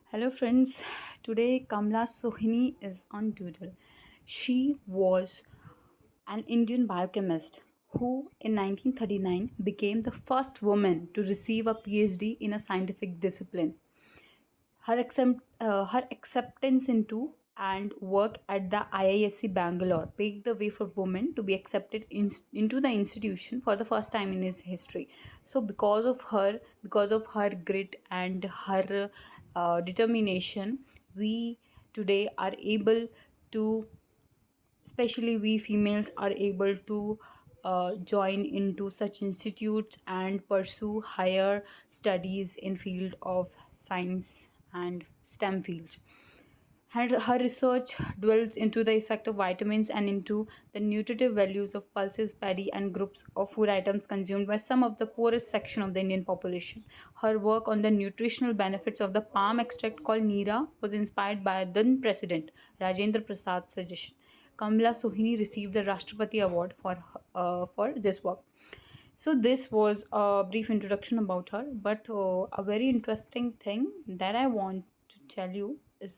Hello friends, today Kamala Sohonie is on Doodle. She was an Indian biochemist who in 1939 became the first woman to receive a PhD in a scientific discipline. Her acceptance into and work at the IISc Bangalore paved the way for women to be accepted into the institution for the first time in its history. So, because of her grit and her determination, we today are able to, especially we females, are able to join into such institutes and pursue higher studies in field of science and STEM fields. Her research dwells into the effect of vitamins and into the nutritive values of pulses, paddy, and groups of food items consumed by some of the poorest section of the Indian population. Her work on the nutritional benefits of the palm extract called Neera was inspired by then President Rajendra Prasad's suggestion. Kamala Sohonie received the Rashtrapati Award for this work. So this was a brief introduction about her, but a very interesting thing that I want to tell you is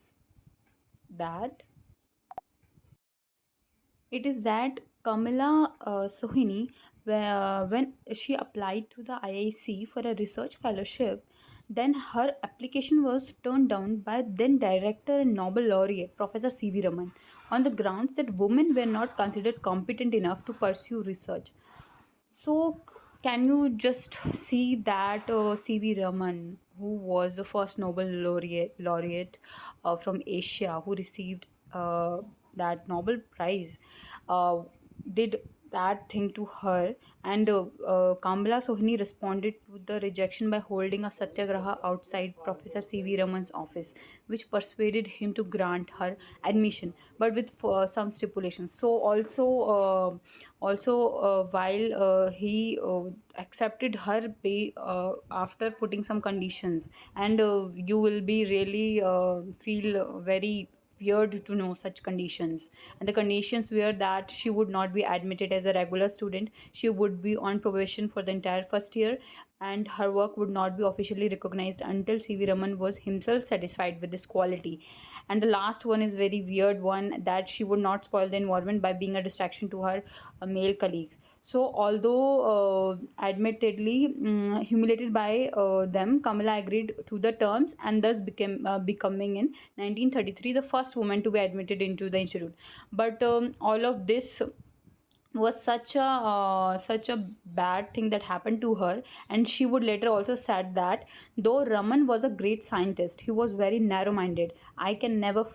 that it is that Kamala Sohonie, when she applied to the IIC for a research fellowship, then her application was turned down by then director and Nobel laureate Professor C V Raman on the grounds that women were not considered competent enough to pursue research. So, can you just see that C.V. Raman, who was the first Nobel laureate from Asia, who received that Nobel Prize, uh, did that thing to her, and Kamala Sohini responded to the rejection by holding a satyagraha outside Professor C.V. Raman's office, which persuaded him to grant her admission, but with some stipulations. So also, while he accepted her pay after putting some conditions, and you will be really feel very weird to know such conditions. And the conditions were that she would not be admitted as a regular student, she would be on probation for the entire first year, and her work would not be officially recognized until CV Raman was himself satisfied with this quality. And the last one is very weird one, that she would not spoil the environment by being a distraction to her male colleagues. So although admittedly humiliated by them, Kamala agreed to the terms and thus became becoming in 1933 the first woman to be admitted into the institute. But all of this was such a bad thing that happened to her, and she would later also said that though Raman was a great scientist, he was very narrow minded. I can never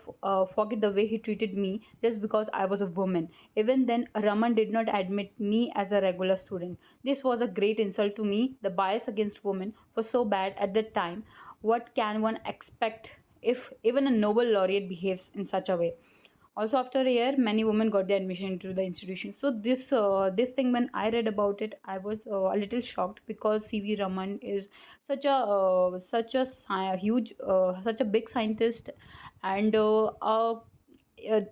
forget the way he treated me just because I was a woman. Even then Raman did not admit me as a regular student. This was a great insult to me. The bias against women was so bad at that time. What can one expect if even a Nobel laureate behaves in such a way? Also, after a year, many women got the admission into the institution. So this thing, when I read about it, I was a little shocked, because CV Raman is huge, such a big scientist, and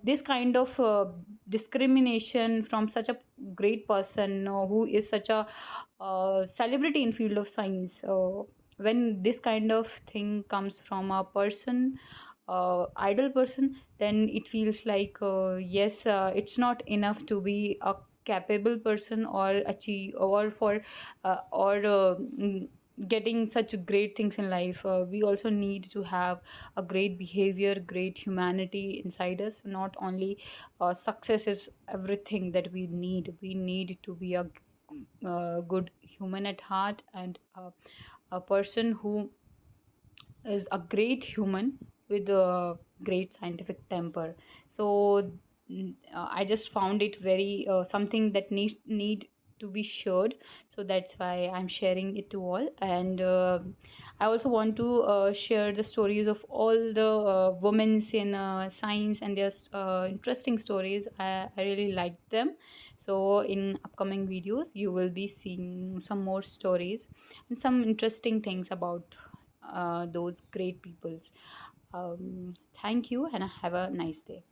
this kind of discrimination from such a great person who is such a celebrity in field of science, when this kind of thing comes from a person, idle person, then it feels like yes, it's not enough to be a capable person or achieve or for getting such great things in life. We also need to have a great behavior, great humanity inside us. Not only success is everything that we need. We need to be a good human at heart, and a person who is a great human with a great scientific temper. So I just found it very something that need to be shared. So that's why I'm sharing it to all. And I also want to share the stories of all the women in science, and their interesting stories. I really liked them. So in upcoming videos you will be seeing some more stories and some interesting things about those great peoples. Thank you, and have a nice day.